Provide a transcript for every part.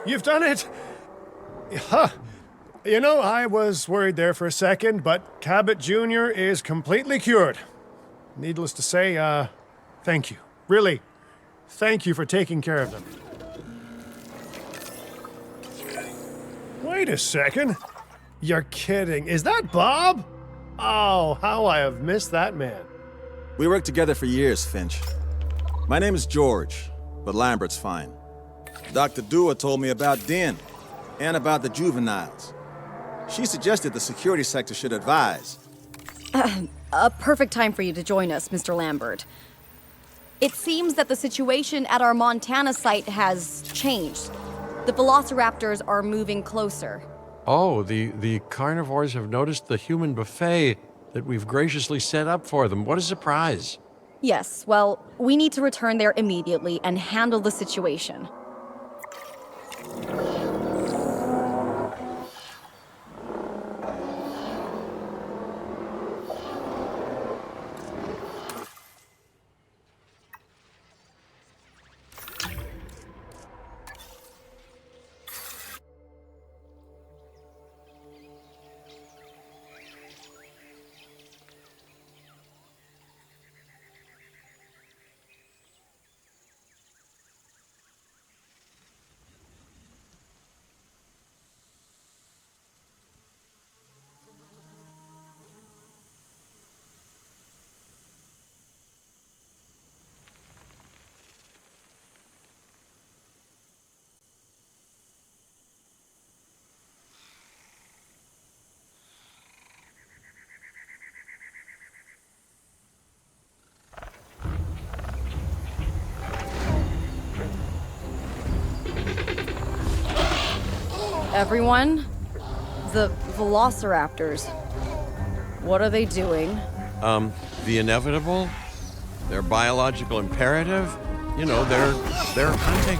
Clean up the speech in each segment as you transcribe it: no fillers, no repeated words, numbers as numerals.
You've done it! Huh. You know, I was worried there for a second, but Cabot Jr. is completely cured. Needless to say, thank you. Really, thank you for taking care of them. Wait a second. You're kidding. Is that Bob? Oh, how I have missed that man. We worked together for years, Finch. My name is George, but Lambert's fine. Dr. Dua told me about Din, and about the juveniles. She suggested the security sector should advise. A perfect time for you to join us, Mr. Lambert. It seems that the situation at our Montana site has changed. The velociraptors are moving closer. Oh, the carnivores have noticed the human buffet that we've graciously set up for them. What a surprise. Yes, well, we need to return there immediately and handle the situation. Everyone, the velociraptors. What are they doing? The inevitable, their biological imperative, you know, they're hunting.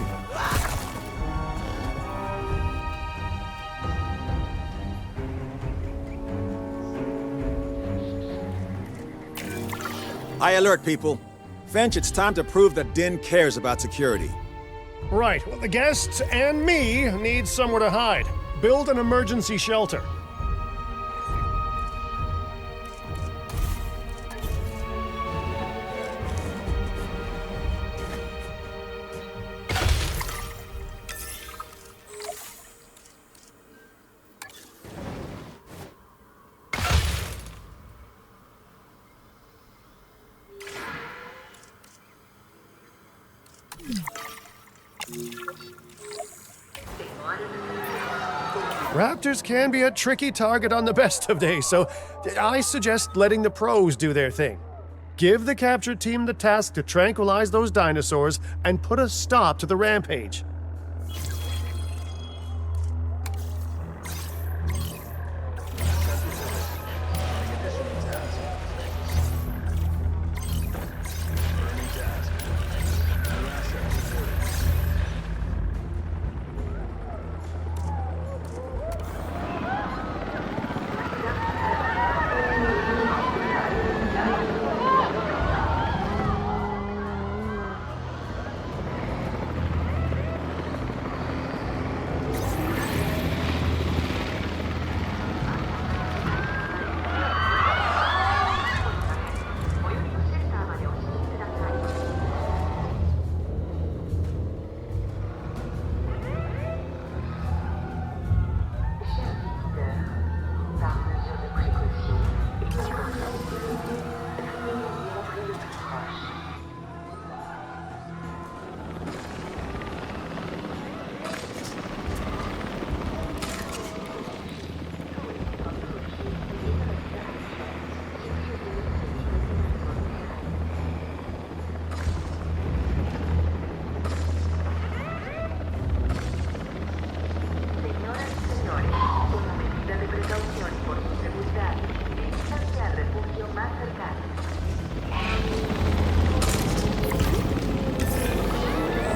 High alert, people. Finch, it's time to prove that Din cares about security. Right, well, the guests and me need somewhere to hide. Build an emergency shelter. Raptors can be a tricky target on the best of days, so I suggest letting the pros do their thing. Give the capture team the task to tranquilize those dinosaurs and put a stop to the rampage.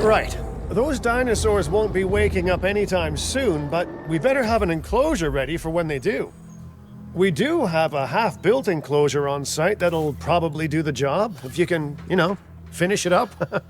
Right. Those dinosaurs won't be waking up anytime soon, but we better have an enclosure ready for when they do. We do have a half-built enclosure on site that'll probably do the job, if you can, you know, finish it up.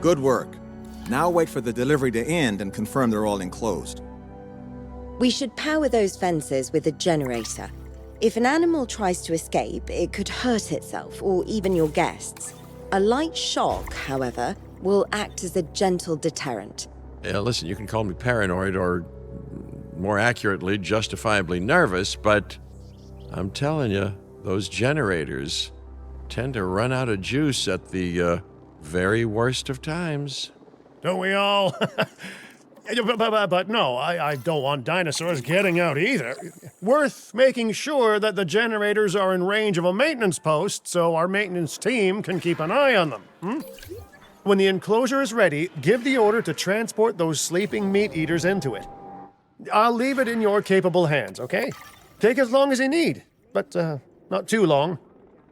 Good work. Now wait for the delivery to end and confirm they're all enclosed. We should power those fences with a generator. If an animal tries to escape, it could hurt itself or even your guests. A light shock, however, will act as a gentle deterrent. Yeah, listen, you can call me paranoid or, more accurately, justifiably nervous, but I'm telling you, those generators tend to run out of juice at the very worst of times. Don't we all? But no, I don't want dinosaurs getting out either. Worth making sure that the generators are in range of a maintenance post so our maintenance team can keep an eye on them. When the enclosure is ready, give the order to transport those sleeping meat eaters into it. I'll leave it in your capable hands, okay? Take as long as you need, but not too long.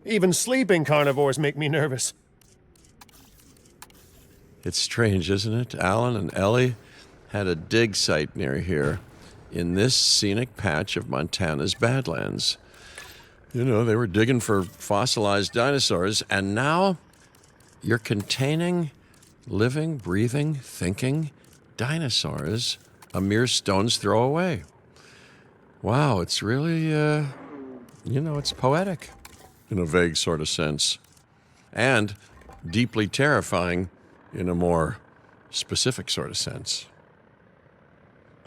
Even sleeping carnivores make me nervous. It's strange, isn't it? Alan and Ellie had a dig site near here in this scenic patch of Montana's Badlands. You know, they were digging for fossilized dinosaurs, and now you're containing living, breathing, thinking dinosaurs a mere stone's throw away. Wow, it's really, it's poetic in a vague sort of sense, and deeply terrifying in a more specific sort of sense.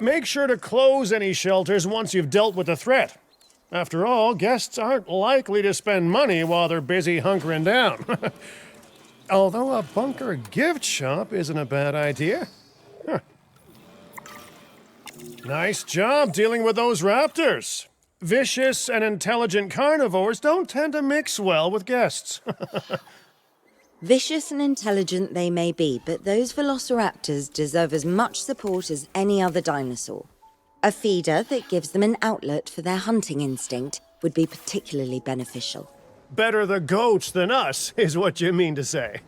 Make sure to close any shelters once you've dealt with the threat. After all, guests aren't likely to spend money while they're busy hunkering down. Although a bunker gift shop isn't a bad idea. Huh. Nice job dealing with those raptors. Vicious and intelligent carnivores don't tend to mix well with guests. Vicious and intelligent they may be, but those velociraptors deserve as much support as any other dinosaur. A feeder that gives them an outlet for their hunting instinct would be particularly beneficial. Better the goats than us, is what you mean to say.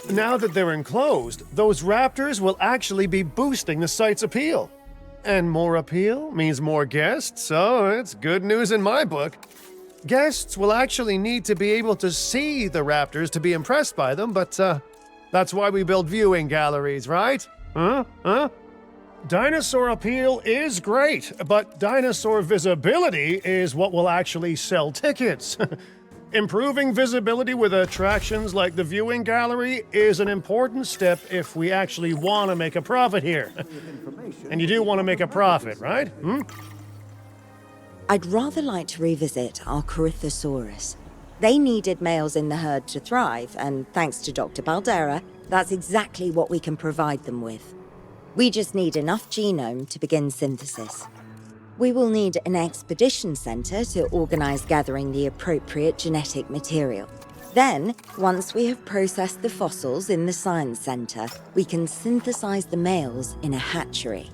Now that they're enclosed, those raptors will actually be boosting the site's appeal. And more appeal means more guests, so it's good news in my book. Guests will actually need to be able to see the raptors to be impressed by them, but that's why we build viewing galleries, right? Huh? Dinosaur appeal is great, but dinosaur visibility is what will actually sell tickets. Improving visibility with attractions like the viewing gallery is an important step if we actually want to make a profit here. And you do want to make a profit, right? I'd rather like to revisit our Corythosaurus. They needed males in the herd to thrive, and thanks to Dr. Baldera, that's exactly what we can provide them with. We just need enough genome to begin synthesis. We will need an expedition center to organize gathering the appropriate genetic material. Then, once we have processed the fossils in the science center, we can synthesize the males in a hatchery.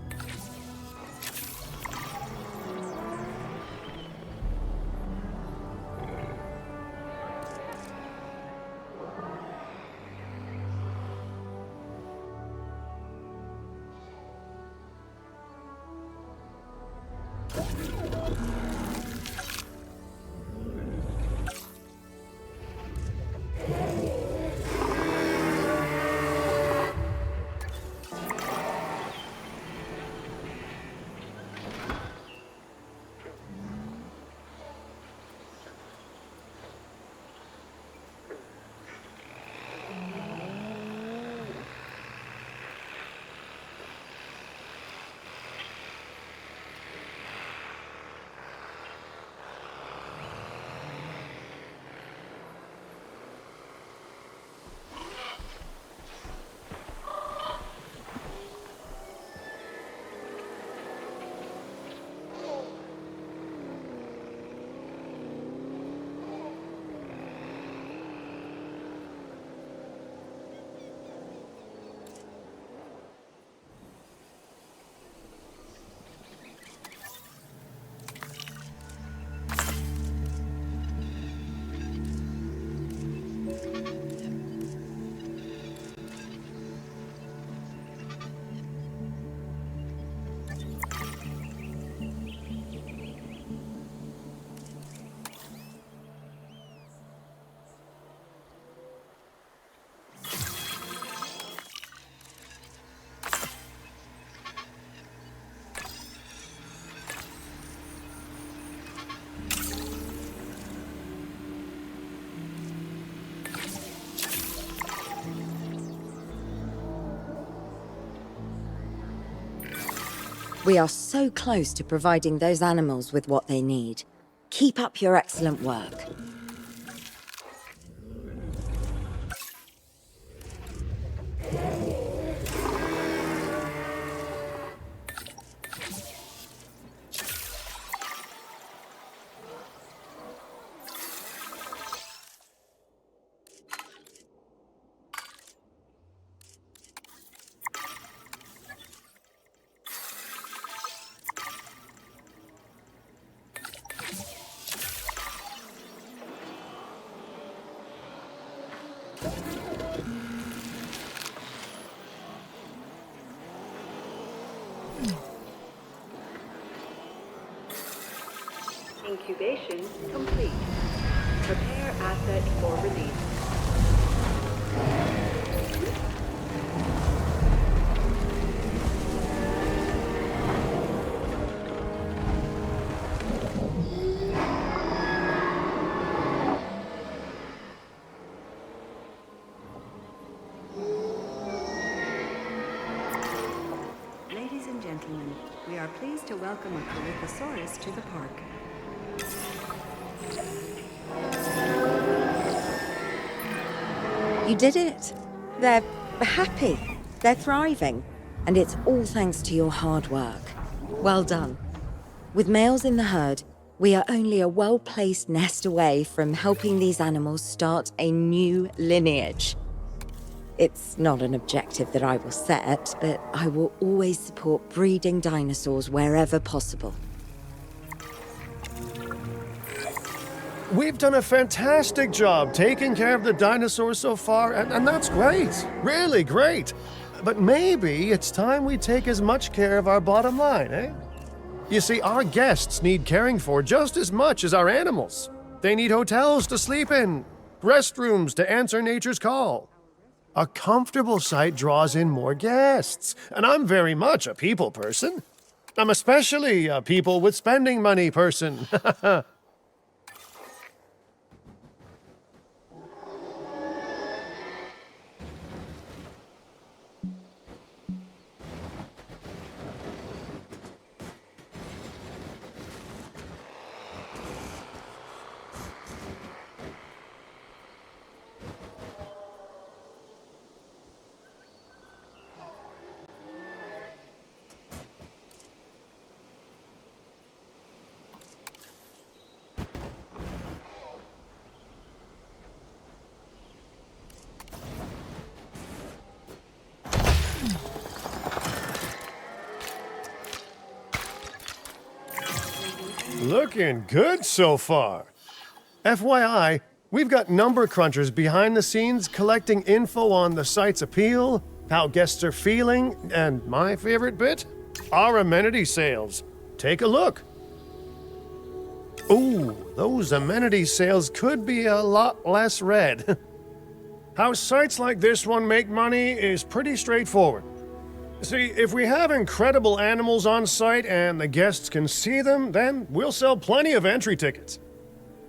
We are so close to providing those animals with what they need. Keep up your excellent work. Incubation complete. Prepare asset for release. Ladies and gentlemen, we are pleased to welcome a Corythosaurus to the park. You did it. They're happy. They're thriving. And it's all thanks to your hard work. Well done. With males in the herd, we are only a well-placed nest away from helping these animals start a new lineage. It's not an objective that I will set, but I will always support breeding dinosaurs wherever possible. We've done a fantastic job taking care of the dinosaurs so far, and that's great. Really great. But maybe it's time we take as much care of our bottom line, eh? You see, our guests need caring for just as much as our animals. They need hotels to sleep in, restrooms to answer nature's call. A comfortable site draws in more guests, and I'm very much a people person. I'm especially a people with spending money person. Looking good so far. FYI, we've got number crunchers behind the scenes collecting info on the site's appeal, how guests are feeling, and my favorite bit, our amenity sales. Take a look. Ooh, those amenity sales could be a lot less red. How sites like this one make money is pretty straightforward. See, if we have incredible animals on site and the guests can see them, then we'll sell plenty of entry tickets.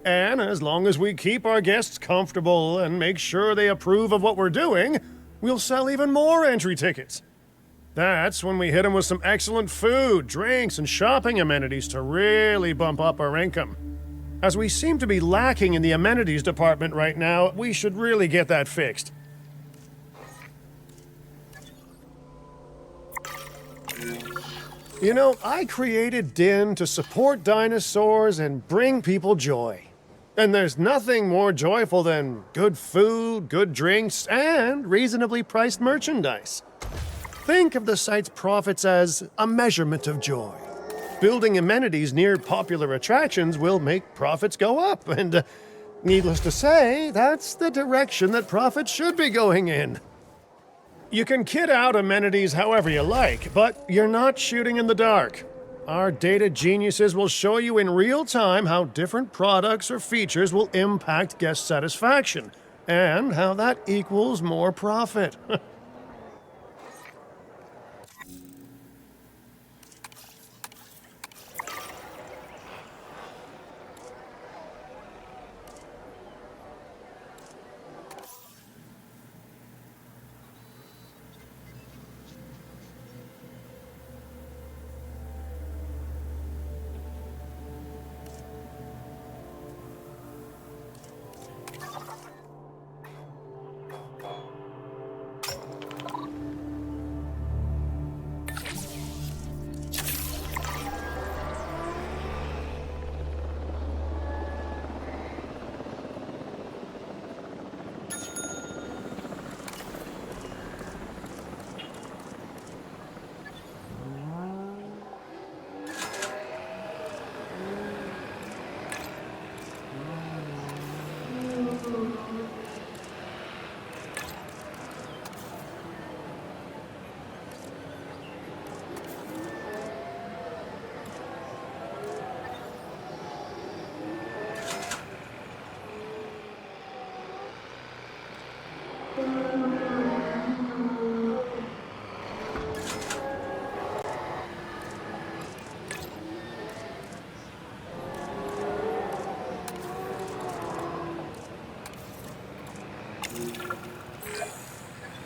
And as long as we keep our guests comfortable and make sure they approve of what we're doing, we'll sell even more entry tickets. That's when we hit them with some excellent food, drinks, and shopping amenities to really bump up our income. As we seem to be lacking in the amenities department right now, we should really get that fixed. You know, I created Din to support dinosaurs and bring people joy. And there's nothing more joyful than good food, good drinks, and reasonably priced merchandise. Think of the site's profits as a measurement of joy. Building amenities near popular attractions will make profits go up, and needless to say, that's the direction that profits should be going in. You can kit out amenities however you like, but you're not shooting in the dark. Our data geniuses will show you in real time how different products or features will impact guest satisfaction, and how that equals more profit.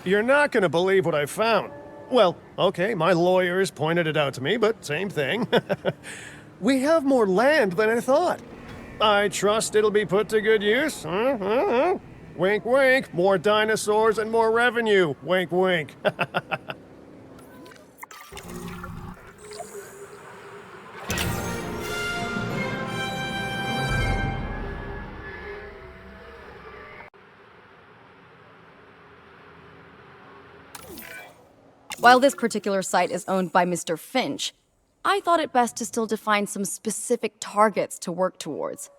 You're not gonna believe what I found. Well, okay, my lawyers pointed it out to me, but same thing. We have more land than I thought. I trust it'll be put to good use. Wink, wink. More dinosaurs and more revenue. Wink, wink. While this particular site is owned by Mr. Finch, I thought it best to still define some specific targets to work towards.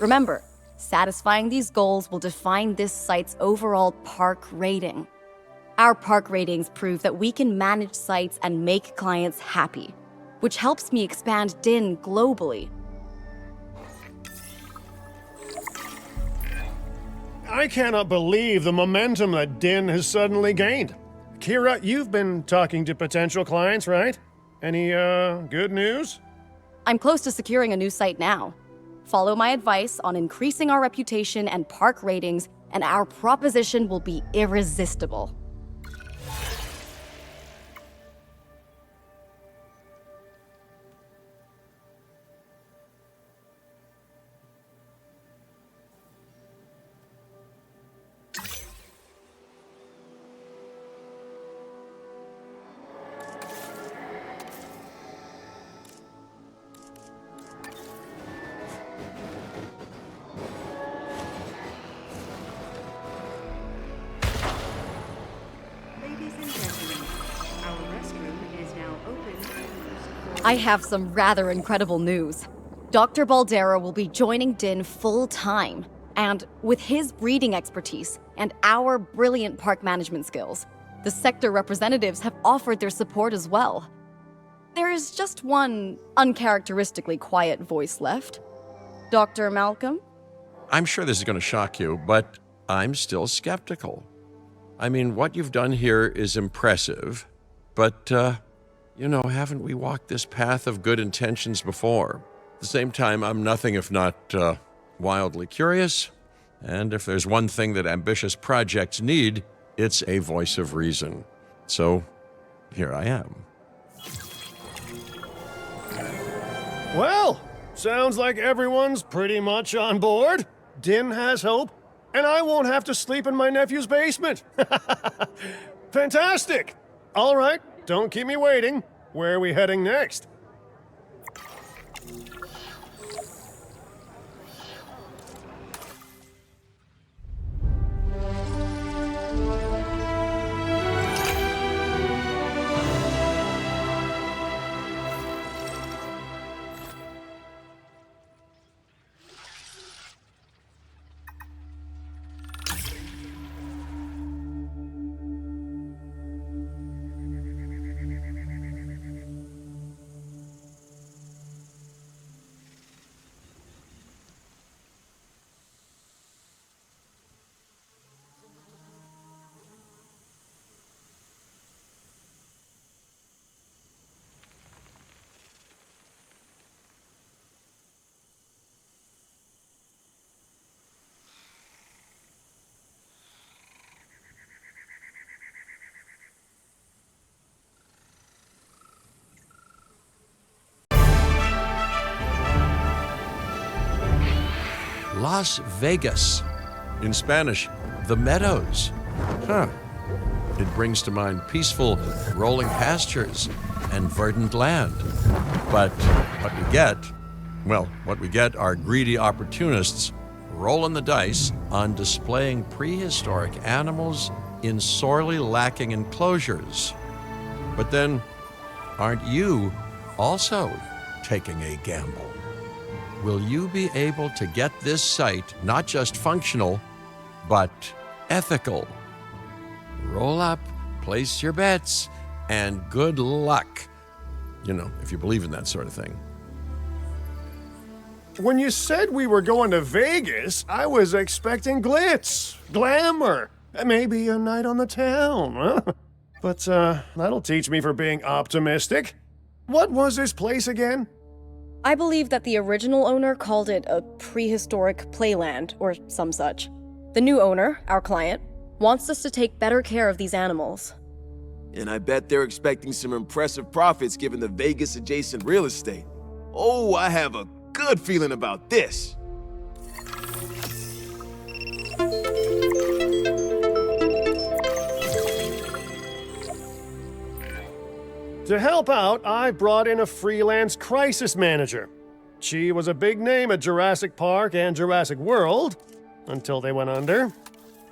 Remember, satisfying these goals will define this site's overall park rating. Our park ratings prove that we can manage sites and make clients happy, which helps me expand DIN globally. I cannot believe the momentum that DIN has suddenly gained. Kira, you've been talking to potential clients, right? Any, good news? I'm close to securing a new site now. Follow my advice on increasing our reputation and park ratings, and our proposition will be irresistible. Ladies and gentlemen, our restroom is now open. I have some rather incredible news. Dr. Baldera will be joining DIN full-time, and with his breeding expertise and our brilliant park management skills, the sector representatives have offered their support as well. There is just one uncharacteristically quiet voice left. Dr. Malcolm? I'm sure this is going to shock you, but I'm still skeptical. I mean, what you've done here is impressive, but, haven't we walked this path of good intentions before? At the same time, I'm nothing if not wildly curious, and if there's one thing that ambitious projects need, it's a voice of reason. So, here I am. Well, sounds like everyone's pretty much on board. DIN has hope, and I won't have to sleep in my nephew's basement. Fantastic! All right, don't keep me waiting. Where are we heading next? Las Vegas. In Spanish, the Meadows. Huh. It brings to mind peaceful, rolling pastures and verdant land. But what we get are greedy opportunists rolling the dice on displaying prehistoric animals in sorely lacking enclosures. But then, aren't you also taking a gamble? Will you be able to get this site not just functional, but ethical? Roll up, place your bets, and good luck. If you believe in that sort of thing. When you said we were going to Vegas, I was expecting glitz, glamour, maybe a night on the town, huh? But, that'll teach me for being optimistic. What was this place again? I believe that the original owner called it a prehistoric playland, or some such. The new owner, our client, wants us to take better care of these animals. And I bet they're expecting some impressive profits given the Vegas-adjacent real estate. Oh, I have a good feeling about this. To help out, I brought in a freelance crisis manager. She was a big name at Jurassic Park and Jurassic World, until they went under.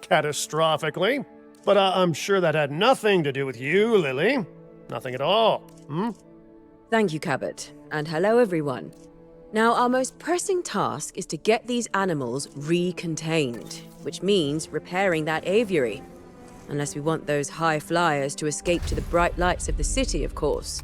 Catastrophically. But I'm sure that had nothing to do with you, Lily. Nothing at all, hmm? Thank you, Cabot. And hello, everyone. Now, our most pressing task is to get these animals recontained, which means repairing that aviary. Unless we want those high flyers to escape to the bright lights of the city, of course.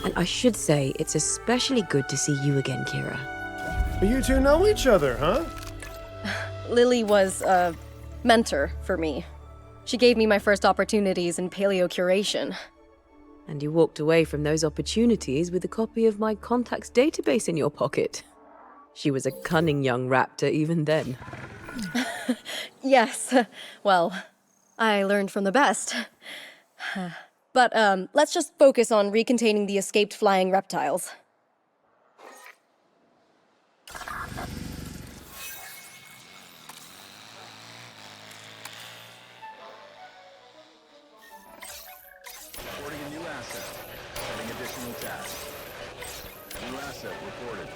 And I should say, it's especially good to see you again, Kira. You two know each other, huh? Lily was a mentor for me. She gave me my first opportunities in paleo curation. And you walked away from those opportunities with a copy of my contacts database in your pocket. She was a cunning young raptor even then. Yes, well, I learned from the best. But let's just focus on recontaining the escaped flying reptiles. Reporting a new asset. Setting additional tasks. New asset reported.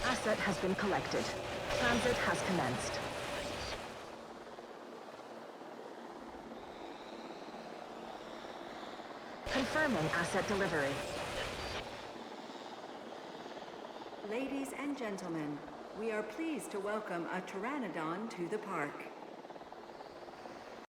Asset has been collected. Transit has commenced. Confirming asset delivery. Ladies and gentlemen, we are pleased to welcome a pteranodon to the park.